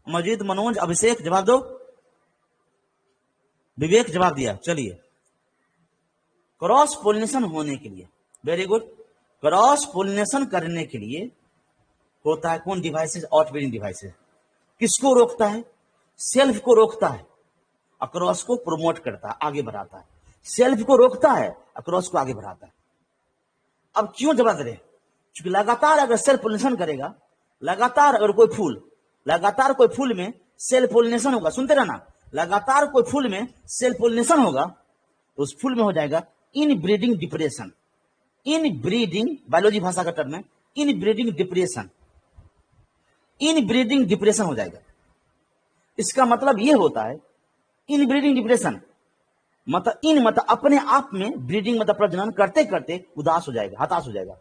मजीद, मनोज, अभिषेक, जवाब दो। विवेक जवाब दिया। चलिए, क्रॉस पोलिनेशन होने के लिए, वेरी गुड, क्रॉस पोलिनेशन करने के लिए होता है कौन डिवाइसेस? Out breeding devices. किसको रोकता है? सेल्फ को रोकता है, क्रॉस को प्रमोट करता है, आगे बढ़ाता है। सेल्फ को रोकता है, क्रॉस को आगे बढ़ाता है। अब क्यों जवाब दे रहे? क्योंकि लगातार अगर सेल्फ पोलिनेशन करेगा, लगातार अगर कोई फूल, लगातार कोई फूल में सेल्फ पोलिनेशन होगा, सुनते रहना, लगातार कोई फूल में सेल्फ पोलिनेशन होगा तो उस फूल में हो जाएगा इन ब्रीडिंग डिप्रेशन। इन ब्रीडिंग बायोलॉजी भाषा का टर्म है इन ब्रीडिंग डिप्रेशन। इन ब्रीडिंग डिप्रेशन हो जाएगा। इसका मतलब यह होता है इन ब्रीडिंग डिप्रेशन मतलब अपने आप में ब्रीडिंग मतलब प्रजनन करते करते उदास हो जाएगा, हताश हो जाएगा।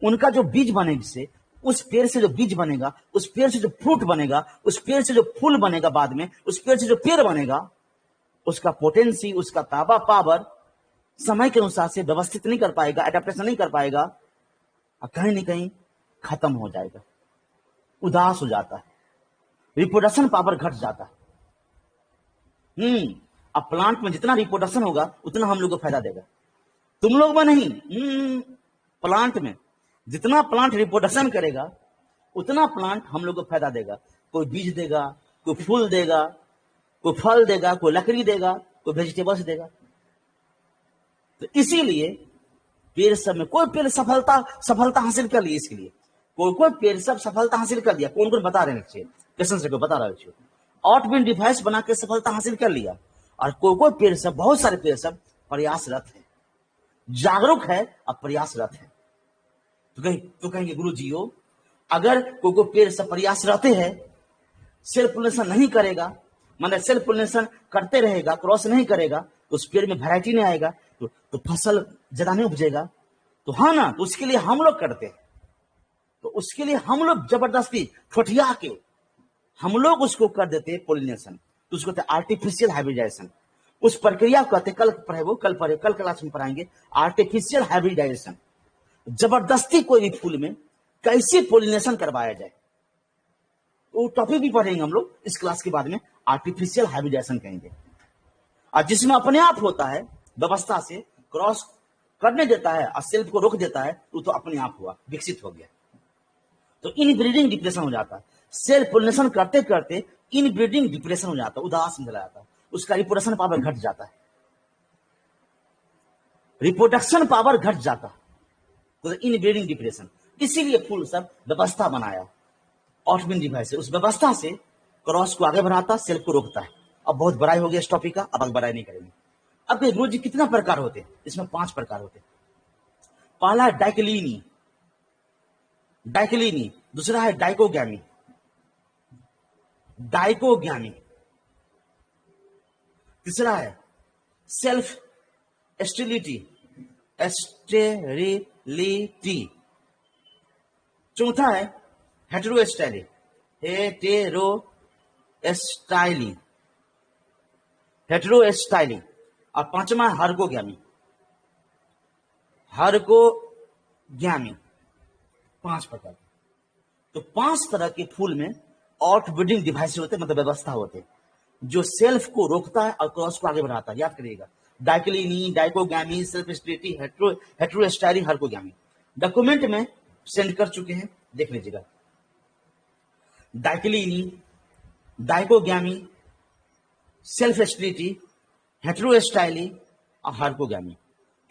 उनका जो बीज बनेगा से, उस पेड़ से जो बीज बनेगा, उस पेड़ से जो फ्रूट बनेगा, उस पेड़ से जो फूल बनेगा, बाद में उस पेड़ से जो पेड़ बनेगा, उसका पोटेंसी, उसका ताबा पावर समय के अनुसार से व्यवस्थित नहीं कर पाएगा, एडेप्टेशन नहीं कर पाएगा, और कहीं ना कहीं खत्म हो जाएगा, उदास हो जाता है, रिप्रोडक्शन पावर घट जाता है। अब प्लांट में जितना रिप्रोडक्शन होगा उतना हम लोग को फायदा देगा, तुम लोग में नहीं। प्लांट में जितना प्लांट रिप्रोडक्शन करेगा उतना प्लांट हम लोग को फायदा देगा। कोई बीज देगा, कोई फूल देगा, कोई फल देगा, कोई लकड़ी देगा, कोई वेजिटेबल्स देगा। तो इसीलिए पेड़ सब में कोई पेड़ सफलता हासिल कर ली, इसके लिए कोई पेड़ सब सफलता हासिल कर लिया। कौन कौन बता रहे हैं? क्वेश्चन से बता रहे हो। आउट ब्रीडिंग डिवाइस बना के सफलता हासिल कर लिया। और कोई पेड़ सब, बहुत सारे पेड़ सब प्रयासरत है, जागरूक है और प्रयासरत है। तो कहेंगे गुरु जी हो, अगर कोई पेड़ सब प्रयास रहते हैं, सेल्फ पोलिनेशन नहीं करेगा, मतलब सेल्फ पोलिनेशन करते रहेगा, क्रॉस नहीं करेगा, तो उस पेड़ में वैरायटी नहीं आएगा, तो फसल ज्यादा नहीं उपजेगा। तो हाँ ना, तो उसके लिए हम लोग करते हैं, तो उसके लिए हम लोग जबरदस्ती ठठिया के हम लोग उसको कर देते हैं पोलिनेशन, तो उसको कहते हैं आर्टिफिशियल हाइब्रिडाइजेशन। उस प्रक्रिया को कहते कल क्लास में पढ़ाएंगे आर्टिफिशियल हाइब्रिडाइजेशन। जबरदस्ती कोई भी फूल में कैसे पोलिनेशन करवाया जाए, वो टॉपिक भी पढ़ेंगे हम लोग इस क्लास के बाद में, आर्टिफिशियल हाइब्रिडाइजेशन कहेंगे। और जिसमें अपने आप होता है, व्यवस्था से क्रॉस करने देता है और सेल्फ को रोक देता है, तो अपने आप हुआ, विकसित हो गया। तो इन ब्रीडिंग डिप्रेशन हो जाता है। सेल्फ पोलिनेशन करते करते इन ब्रीडिंग डिप्रेशन हो जाता है, उदास में चला जाता है, उसका रिप्रोडक्शन पावर घट जाता है, रिप्रोडक्शन पावर घट जाता है, तो इन ब्रीडिंग डिप्रेशन। इसीलिए फूल सब व्यवस्था बनाया आउट ब्रीडिंग डिवाइस से, उस व्यवस्था से क्रॉस को आगे बढ़ाता, सेल्फ को रोकता है। अब बहुत बड़ाई हो गया इस टॉपिक का, अब आगे बड़ाई नहीं करेंगे। अब गुरु जी कितना प्रकार होते हैं? इसमें 5 प्रकार होते हैं। पहला है डाइकोलिनी, दूसरा है डाइकोगैमी, तीसरा है सेल्फ स्टेरिलिटी, चौथा है हेटेरोस्टेरिलिटी, एस्टाइली, हेटेरो एस्टाइली। और पांचवा है हर्कोगैमी, हर्कोगैमी। 5 प्रकार। तो 5 तरह के फूल में आउटब्रीडिंग डिवाइस होते, मतलब व्यवस्था होते, जो सेल्फ को रोकता है और क्रॉस को आगे बढ़ाता है। याद करिएगा, डाइक्लिनी, डाइकोगैमी, सेल्फ स्टेटी, हेटेरोस्टाइली, हर्कोगैमी। डॉक्यूमेंट में सेंड कर चुके हैं, देख लीजिएगा। डाइक्लिनी, डाइकोगैमी, सेल्फ स्टेटी, हेटेरोस्टाइली और हर्कोगैमी।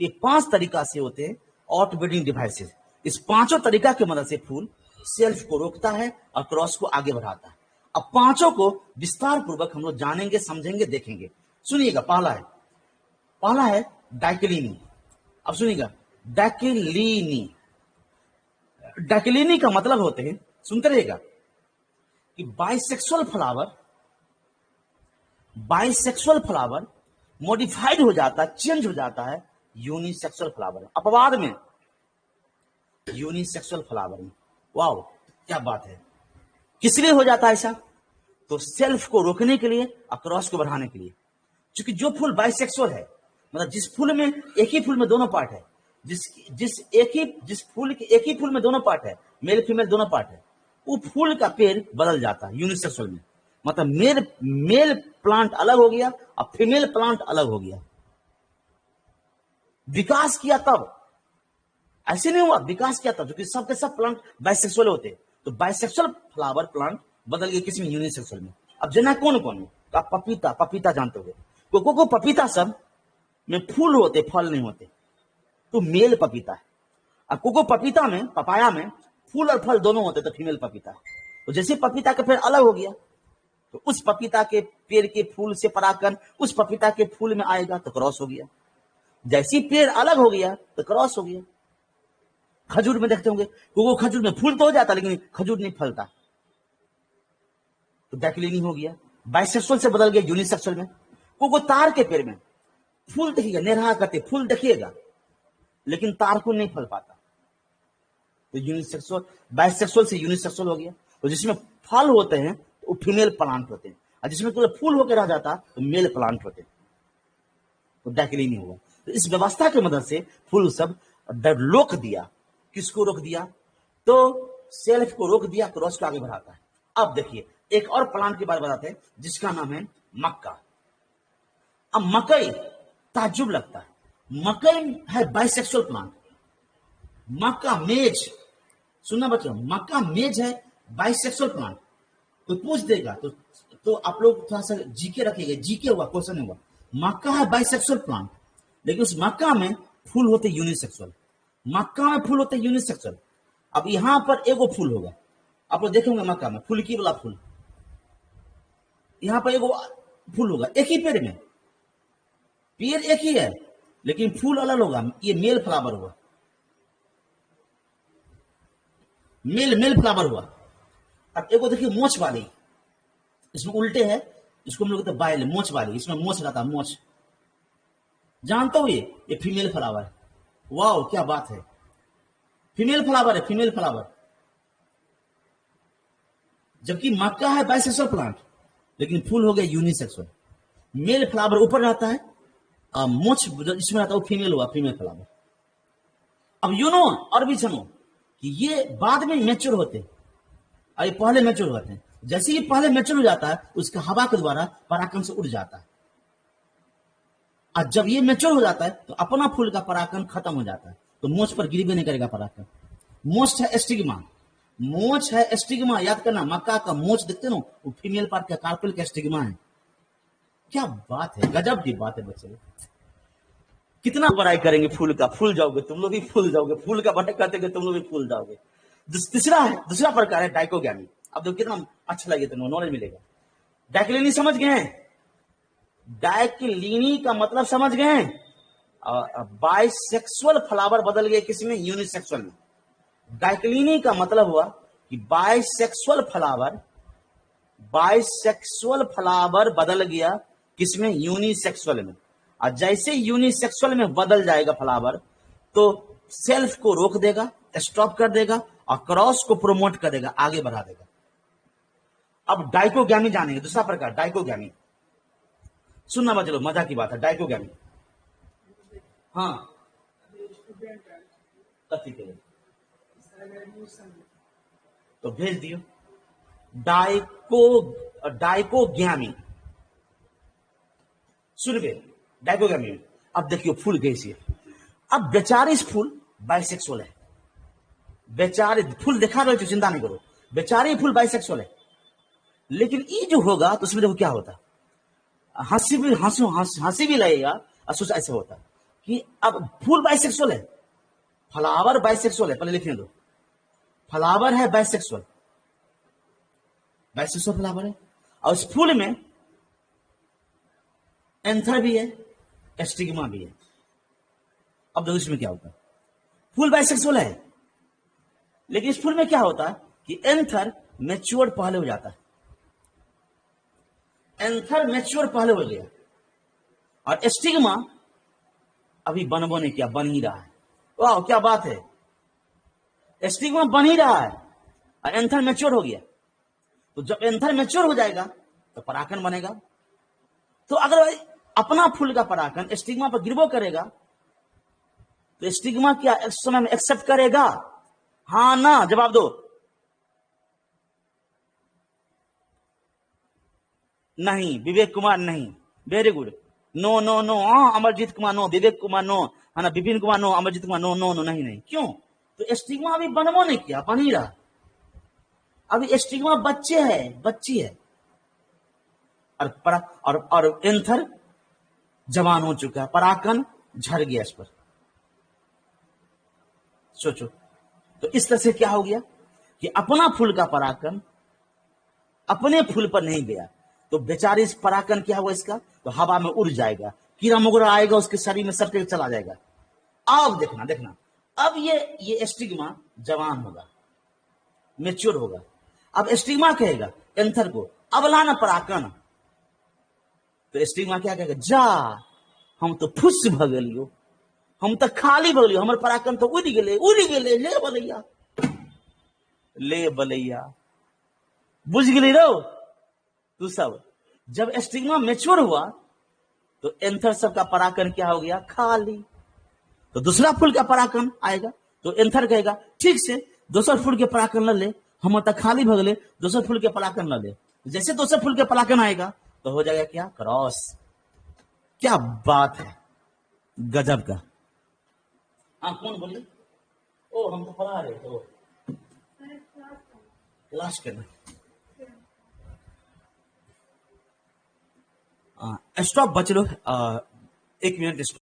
ये 5 तरीका से होते हैं आउटब्रीडिंग डिवाइसेस। इस 5 तरीका की मदद से फूल सेल्फ को रोकता है और क्रॉस को आगे बढ़ाता है। अब 5 को विस्तार पूर्वक हम लोग जानेंगे, समझेंगे, देखेंगे। सुनिएगा, पहला है डाइक्लिनी। अब सुनिएगा, डाइक्लिनी। डाइक्लिनी का मतलब होते हैं, सुनते रहिएगा, कि बाइसेक्सुअल फ्लावर मॉडिफाइड हो जाता है, चेंज हो जाता है यूनिसेक्सुअल फ्लावर, अपवाद में यूनिसेक्सुअल फ्लावर में। वाओ, क्या बात है। किस लिए हो जाता है ऐसा? तो सेल्फ को रोकने के लिए और क्रॉस को बढ़ाने के लिए। क्योंकि जो फूल बाइसेक्सुअल है, मतलब जिस फूल में एक ही फूल में दोनों पार्ट है, जिस फूल के एक ही फूल में दोनों पार्ट है, मेल फीमेल दोनों पार्ट है, वो फूल का पेड़ बदल जाता है यूनिसेक्सुअल में। मतलब मेल प्लांट अलग हो गया और फीमेल प्लांट अलग हो गया। विकास किया तब, ऐसे नहीं हुआ, विकास किया तब, क्योंकि सबके सब प्लांट बाइसेक्सुअल होते। तो बाइसेक्सुअल फ्लावर प्लांट बदल गए किसी में, यूनिसेक्सुअल में। अब जना कौन कौन है? तो आप पपीता जानते हो। को पपीता सब में फूल होते, फल नहीं होते, तो मेल पपीता है। अब को पपीता में, पपाया में फूल और फल दोनों होते, तो फीमेल पपीता है। तो जैसे पपीता का पेड़ अलग हो गया, तो उस पपीता के पेड़ के फूल से परागकण उस पपीता के फूल में आएगा, तो क्रॉस हो गया। जैसे पेड़ अलग हो गया तो क्रॉस हो गया। खजूर में देखते होंगे, वो खजूर में फूल तो हो जाता, लेकिन खजूर नहीं फलता, तो डाइक्लिनी हो गया। बाइसेक्सुअल से बदल गया यूनिसेक्सुअल में। वो तार के पेड़ में फूल देखिएगा, नेरहा करते फूल देखिएगा, लेकिन तार को नहीं फल पाता, तो यूनिसेक्सुअल, बाइसेक्सुअल से यूनिसेक्सुअल हो गया। तो जिसमें फल होते हैं तो फीमेल प्लांट होते हैं, और जिसमें तो फूल होकर रह जाता तो मेल प्लांट होते हैं, तो डाइक्लिनी हुआ। तो इस व्यवस्था की मदद से फूल सब रोक दिया। किसको रोक दिया? तो सेल्फ को रोक दिया, क्रॉस को आगे बढ़ाता है। अब देखिए, एक और प्लांट के बारे में बताते हैं, जिसका नाम है मक्का। अब मकई, ताज्जुब लगता है, मकई है बाइसेक्सुअल प्लांट। मक्का मेज, सुनना बच्चों, मक्का मेज है बाइसेक्सुअल प्लांट। कोई पूछ देगा तो आप लोग थोड़ा सा जीके रखिएगा, जीके हुआ क्वेश्चन हुआ। मक्का है बाइसेक्सुअल प्लांट, लेकिन उस मक्का में फूल होते यूनिसेक्सुअल। मक्का में फूल होते यूनिसेक्सुअल। अब यहां पर एगो फूल होगा, आप लोग देखेंगे मक्का में फुलकी वाला फूल, यहां पर एगो फूल होगा, एक ही पेड़ में, पेड़ एक ही है, लेकिन फूल अलग होगा। ये मेल फ्लावर हुआ, मेल फ्लावर हुआ। अब एगो देखिए मोछ वाली, इसमें उल्टे है, इसको हम लोग कहते हैं बाइल, मोछ वाली, इसमें मोछ रहता है, मोछ जानता हूं। ये फीमेल फ्लावर है। वाओ, क्या बात है, फीमेल फ्लावर है, फीमेल फ्लावर। जबकि मक्का है बाइसेक्सुअल प्लांट, लेकिन फूल हो गया यूनिसेक्सुअल। मेल फ्लावर ऊपर रहता है, मोछ इसमें रहता है, वो फीमेल हुआ, फीमेल फ्लावर। अब और भी सुनो कि ये बाद में मैच्योर होते हैं, और ये पहले मैच्योर होते हैं। जैसे ही पहले मैच्योर हो जाता है, उसका हवा के द्वारा परागकण से उड़ जाता है, और जब ये मैच्योर हो जाता है तो अपना फूल का परागकण खत्म हो जाता है, तो मोछ पर गिर भी नहीं करेगा परागकण। मोछ है एस्टिग्मा, मोछ है एस्टिग्मा, याद करना। मक्का का मोछ देखते ना, वो फीमेल पार्ट का कार्पेल का एस्टिग्मा है। क्या बात है, गजब की बात है बच्चे। कितना बड़ाई करेंगे फूल का, फूल जाओगे तुम लोग भी, फूल जाओगे, फूल का बड़ाई करते तुम लोग भी फूल जाओगे। दूसरा प्रकार है डाइकोगैमी। अब देखो कितना अच्छा लगे, तुम नॉलेज मिलेगा। डाइक्लिनी समझ गए हैं? डाइक्लिनी का मतलब समझ गए हैं? बाइसेक्सुअल फ्लावर बदल गए किसमें? यूनिसेक्सुअल में। डाइक्लिनी का मतलब हुआ कि बाइसेक्सुअल फ्लावर बदल गया किसमें? यूनिसेक्सुअल में। और जैसे यूनिसेक्सुअल में बदल जाएगा फ्लावर, तो सेल्फ को रोक देगा, स्टॉप कर देगा, और क्रॉस को प्रोमोट कर देगा, आगे बढ़ा देगा। अब डाइकोगैमी जानेंगे, दूसरा प्रकार डाइकोगैमी। सुनना बच्चे लोग, मजा की बात है, डाइकोगैमी। हाँ, कथी के लिए? तो भेज दियो। डाइकोगैमी सुनबे, डाइकोगैमी में। अब देखियो फूल कैसी है। अब बेचारे फूल बाइसेक्सुअल है, बेचारे फूल दिखा रहे हो, चिंता नहीं करो, बेचारे फूल बाइसेक्सुअल है। लेकिन ये जो होगा तो उसमें देखो क्या होता, हंसी भी लगेगा और सोच ऐसे होता कि अब फूल बाइसेक्सुअल है, फ्लावर बाइसेक्सुअल है, पहले लिखने दो, फ्लावर है बाइसेक्सुअल, बाइसेक्सुअल फ्लावर है। और उस फूल में एंथर भी है, एस्टिग्मा भी है। अब देखो इसमें क्या होता है, फूल बाइसेक्सुअल है, लेकिन इस फूल में क्या होता है कि एंथर मैच्योर पहले हो जाता है, एंथर मैच्योर पहले हो गया, और एस्टिग्मा अभी बनबो नहीं किया, बन ही रहा है। वाह क्या बात है, एस्टिग्मा बन ही रहा है और एंथर मैच्योर हो गया। तो जब एंथर मैच्योर हो जाएगा तो परागकण बनेगा। तो अगर अपना फूल का परागकण एस्टिग्मा पर गिरबो करेगा तो एस्टिग्मा क्या इस समय में एक्सेप्ट करेगा? हाँ ना, जवाब दो। नहीं, विवेक कुमार नहीं, very good, no no no. हाँ, अमरजीत कुमार नो, विवेक कुमार नो, है ना, Vipin Kumar no, Amarjeet Kumar no no no, नहीं नहीं। क्यों? तो एस्टिग्मा अभी बनबो नहीं किया, बन ही रहा। अभी एस्टिग्मा बच्चे है, बच्ची है, और एंथर जवान हो चुका है, परागकण झड़ गया इस पर। सोचो, तो इस तरह से क्या हो गया कि अपना फूल का परागकण अपने फूल पर नहीं गया, तो बेचारे इस परागकण क्या हुआ इसका, तो हवा में उड़ जाएगा, कीड़ा मकोड़ा आएगा उसके शरीर में सट चला जाएगा। अब देखना देखना, अब ये एस्टिग्मा जवान होगा, मेच्योर होगा। अब एस्टिग्मा कहेगा एंथर को, अब लाना परागकण। तो एस्टिग्मा क्या कहेगा, जा हम तो फुस भगलियो, हम तो खाली भगलियो, हमारे परागकण तो उड़ गेले, ले बलैया, ले बलैया। बुझ गई रो तू सब। जब एस्टिग्मा मैच्योर हुआ तो एंथर सब का परागकण क्या हो गया, खाली। तो दूसरा फूल का परागकण आएगा तो एंथर कहेगा ठीक से दूसरा फूल के परागकण ल ले, हम तो खाली भगले, दूसरा फूल के परागकण ल ले। जैसे दूसरा फूल के परागकण आएगा तो हो जाएगा क्या, क्रॉस। क्या बात है, गजब का। हाँ कौन बोलिए? ओ हम तो पढ़ा रहे तो क्लास करना। स्टॉप बच लो, 1 मिनट स्टॉप।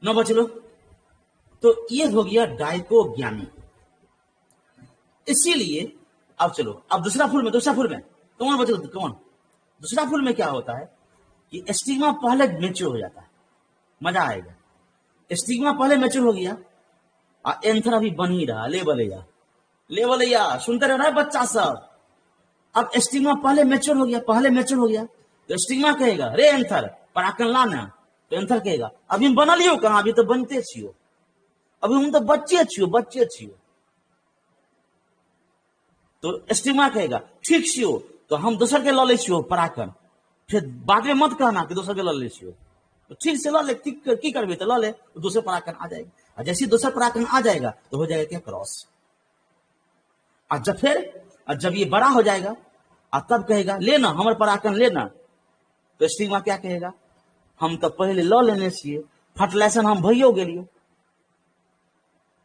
नौ बच लो। तो ये हो गया डाइकोग्यामी। इसीलिए अब चलो, अब दूसरा फूल में कौन बचो, कौन दूसरा फूल में क्या होता है कि एस्टिग्मा पहले मैच्योर हो जाता है, मजा आएगा। एस्टिग्मा पहले मैच्योर हो गया और एंथर अभी बन ही रहा, ले बलैया, सुनते रह रहा है बच्चा सब। अब एस्टिग्मा पहले मैच्योर हो गया, तो एस्टिग्मा कहेगा रे एंथर परागकण लाना। तो एंथर कहेगा अभी हम बनलियो कहाँ, अभी तो बनते छियो, अभी हम तो बच्चे छियो। तो एस्टिग्मा कहेगा ठीक छियो, तो हम दोसर के लऽ लै छियो पराकन, फिर बाद में मत कहना कि दोसर के लऽ लै छियो। तो ठीक से लऽ ले, की करबे तो लऽ ले, तो दूसरे पराकन आ जाएगा। और जैसे दूसरा पराकन आ जाएगा तो हो जाएगा क्या, क्रॉस। और जब ये बड़ा हो जाएगा और तब कहेगा लेना हमारे पराकन लेना, तो स्टिग्मा क्या कहेगा, हम तो पहले लऽ लेने छिए, फर्टिलाइजेशन हम भइयो गेलियो,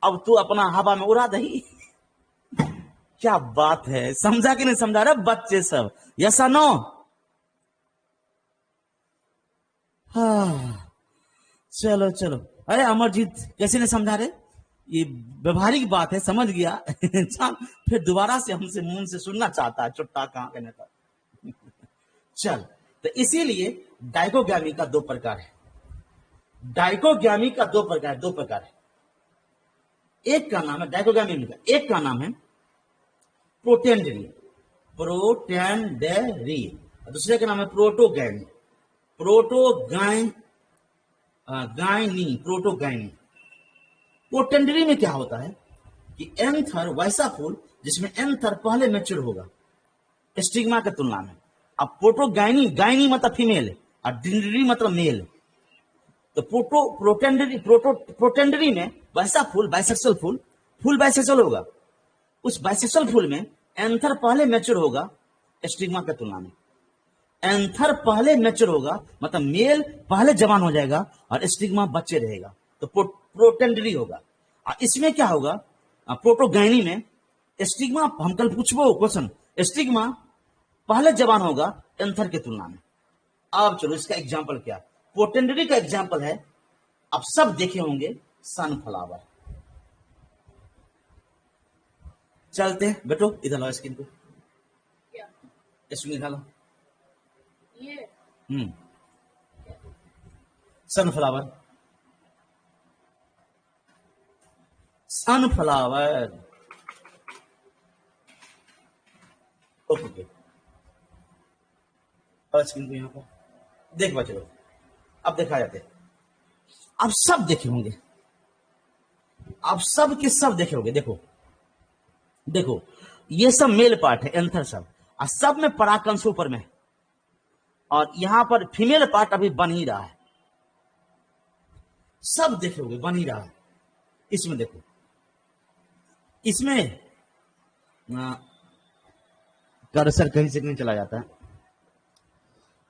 अब तू अपना हवा में उड़ा दही। क्या बात है, समझा कि नहीं समझा रहे बच्चे सब, यस और नो? हाँ चलो चलो, अरे अमरजीत कैसे नहीं समझा रहे, ये व्यवहारिक बात है, समझ गया। फिर दोबारा से हमसे मुंह से सुनना चाहता है, चुट्टा कहां कहने का। चल, तो इसीलिए डाइकोगामी का दो प्रकार है, डाइकोगामी का दो प्रकार है। एक का नाम है डाइकोगामी का, एक का नाम है प्रोटेंडरी, दूसरे का नाम है प्रोटोगैमी, प्रोटोगाइनी। प्रोटेंडरी में क्या होता है कि एंथर वैसा फूल जिसमें एंथर पहले मैच्योर होगा स्टिग्मा के तुलना में। अब गाइनी मतलब फीमेल और डिंडरी मतलब मेल। तो प्रोटेंडरी में वैसा फूल बाइसेक्सुअल फूल बाइसेक्सुअल होगा। उस बाइसेक्सुअल फूल में एंथर पहले मैच्योर होगा स्टिग्मा के तुलना में। एंथर पहले मैच्योर होगा मतलब मेल पहले जवान हो जाएगा और स्टिग्मा बच्चे रहेगा, तो प्रोटेंडरी होगा। और इसमें क्या होगा, प्रोटोगाइनी में स्टिग्मा, हम कल पूछबो क्वेश्चन, स्टिग्मा पहले जवान होगा एंथर के तुलना में। अब चलो इसका एग्जांपल क्या, प्रोटेंडरी का एग्जांपल है, आप सब देखे होंगे सनफ्लावर। चलते हैं बेटो, इधर लो स्क्रीन को, स्क्रीन निकालो। ये सनफ्लावर, ओके, स्क्रीन को यहां पर देख बा, चलो अब देखा जाते, आप सब देखे होंगे, आप सब के सब देखे होंगे। देखो ये सब मेल पार्ट है एंथर सब, और सब में पराकन से ऊपर में, और यहां पर फीमेल पार्ट अभी बन ही रहा है, सब देखे होंगे बन ही रहा है। इसमें देखो, इसमें कर्सर कहीं से कहीं चला जाता है,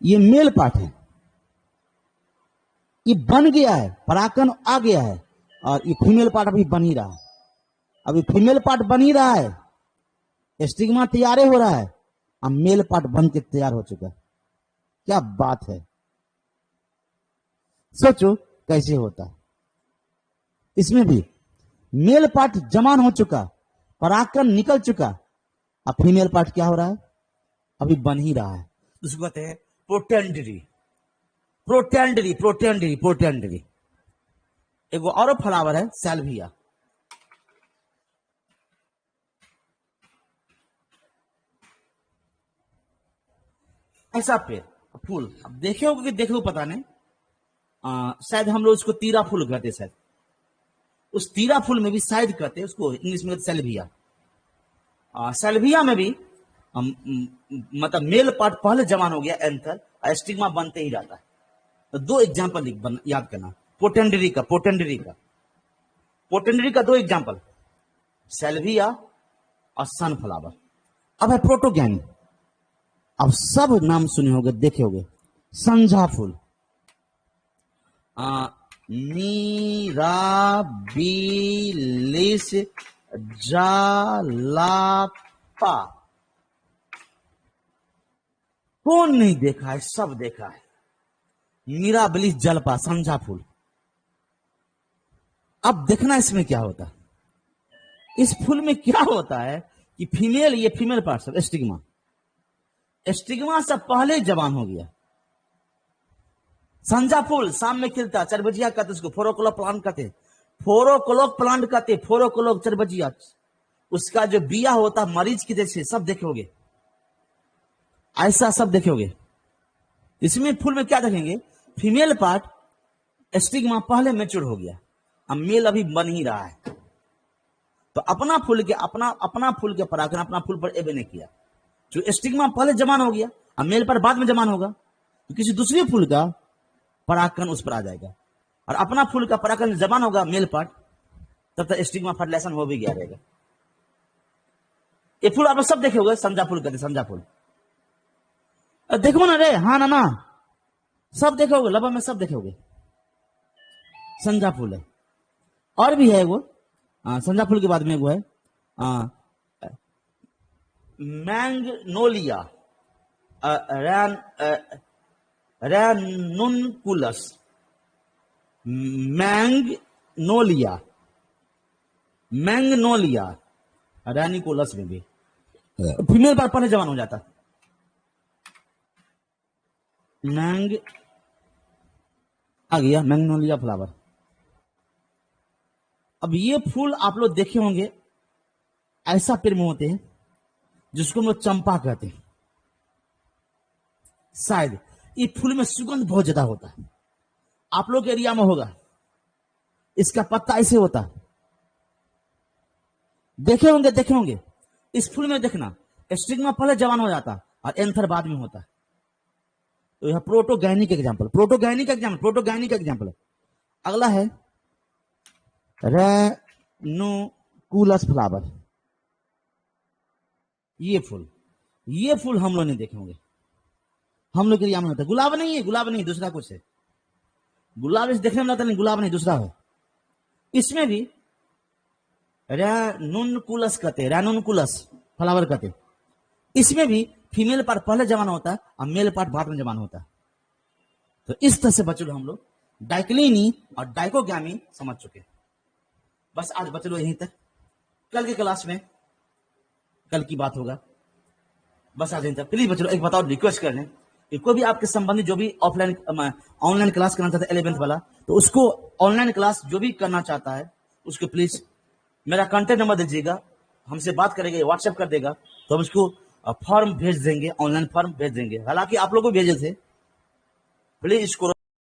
ये मेल पार्ट है, ये बन गया है, पराकन आ गया है, और ये फीमेल पार्ट अभी बन ही रहा है। अभी फीमेल पार्ट बन ही रहा है, स्टिग्मा तैयार हो रहा है, अब मेल पार्ट बन के तैयार हो चुका है। क्या बात है, सोचो कैसे होता है। इसमें भी मेल पार्ट जमान हो चुका, पराकन निकल चुका, अब फीमेल पार्ट क्या हो रहा है, अभी बन ही रहा है। उसको कहते हैं प्रोटेंडरी। एक और फ्लावर है सैल्विया। ऐसा पेड़ फूल, अब देखे होगे कि देखे हो पता नहीं, शायद हम लोग उसको तीरा फूल कहते, शायद उस तीरा फूल में भी शायद कहते हैं उसको, इंग्लिश में कहते सैल्विया। सैल्विया में भी मतलब मेल पार्ट पहले जवान हो गया एंथर, स्टिग्मा बनते ही रहता है। तो दो एग्जांपल याद करना, प्रोटेंडरी का दो एग्जांपल, सैल्विया और सनफ्लावर। अब है प्रोटोगैमी, अब सब नाम सुने होंगे देखे होंगे, संझा फूल, मिराबिलिस जालापा। कौन नहीं देखा है, सब देखा है, मिराबिलिस जलपा, संझा फूल। अब देखना इसमें क्या होता है, इस फूल में क्या होता है कि फीमेल, ये फीमेल पार्ट सब स्टिग्मा सब पहले जवान हो गया। संझा फूल शाम में खिलता, चरबजिया कहते उसको, फोरोकोलोक प्लांट कहते, फोरोकोलोक चरबजिया। उसका जो बिया होता मरीज की जैसे, सब देखोगे ऐसा, सब देखोगे। इसमें फूल में क्या देखेंगे, फीमेल पार्ट स्टिग्मा पहले मैच्योर हो गया, अब मेल अभी बन ही रहा है। तो अपना फूल के परागण अपना फूल पर एबे नहीं किया, जो स्टिग्मा पहले जमान हो गया और मेल पार्ट बाद में जमान होगा, तो किसी दूसरे फूल का परागकण उस पर आ जाएगा और अपना फूल का परागकण जमान होगा मेल पार्ट, तब तक स्टिग्मा फर्टिलाइजेशन हो भी गया रहेगा। ये फूल आप लोग सब देखे होंगे, संजा फूल कहते, संजा फूल देखो ना रे, हाँ ना ना, सब देखे होगे, लगभग में सब देखे होगे, संजा फूल है। और भी है वो, संजा फूल के बाद में वो है मैग्नोलिया रैनुनकुलस, मैग्नोलिया रैनिकुलस में भी फीमेल पार्ट पहले जवान हो जाता। आ गया मैग्नोलिया फ्लावर। अब ये फूल आप लोग देखे होंगे, ऐसा पेड़ में होते हैं जिसको हम लोग चंपा कहते हैं। शायद ये फूल में सुगंध बहुत ज्यादा होता है, आप लोग के एरिया में होगा। इसका पत्ता ऐसे होता है, देखे होंगे। इस फूल में देखना, स्टिग्मा पहले जवान हो जाता और एंथर बाद में होता। तो यह प्रोटोगैनिक एग्जाम्पल। अगला है रैनुकुलस फ्लावर। ये फूल हम लोग नहीं देखे होंगे, हम लोग के एरिया में होता है। गुलाब नहीं, दूसरा कुछ है। गुलाब इस देखने में लगता नहीं, गुलाब नहीं, दूसरा है। इसमें भी रैनुनकुलस फ्लावर कहते। इसमें भी फीमेल पार्ट पहले जवान होता है और मेल पार्ट बाद में जवान होता है। तो इस तरह से बच्चों हम लोग डाइक्लिनी और डाइकोगैमी समझ चुके। बस आज बच्चों यहीं तक, कल की क्लास में कल की बात होगा। बस आज यहीं तक। प्लीज बच्चों एक बताओ, रिक्वेस्ट कर लें कि कोई भी आपके संबंधी जो भी ऑनलाइन क्लास करना चाहता है 11th वाला, तो उसको ऑनलाइन क्लास जो भी करना चाहता है उसको प्लीज मेरा कांटेक्ट नंबर दीजिएगा, हमसे बात करेंगे, व्हाट्सएप कर देगा, तो हम उसको फॉर्म भेज देंगे, ऑनलाइन फॉर्म भेज देंगे। हालांकि आप लोगों को भेजे थे, प्लीज इसको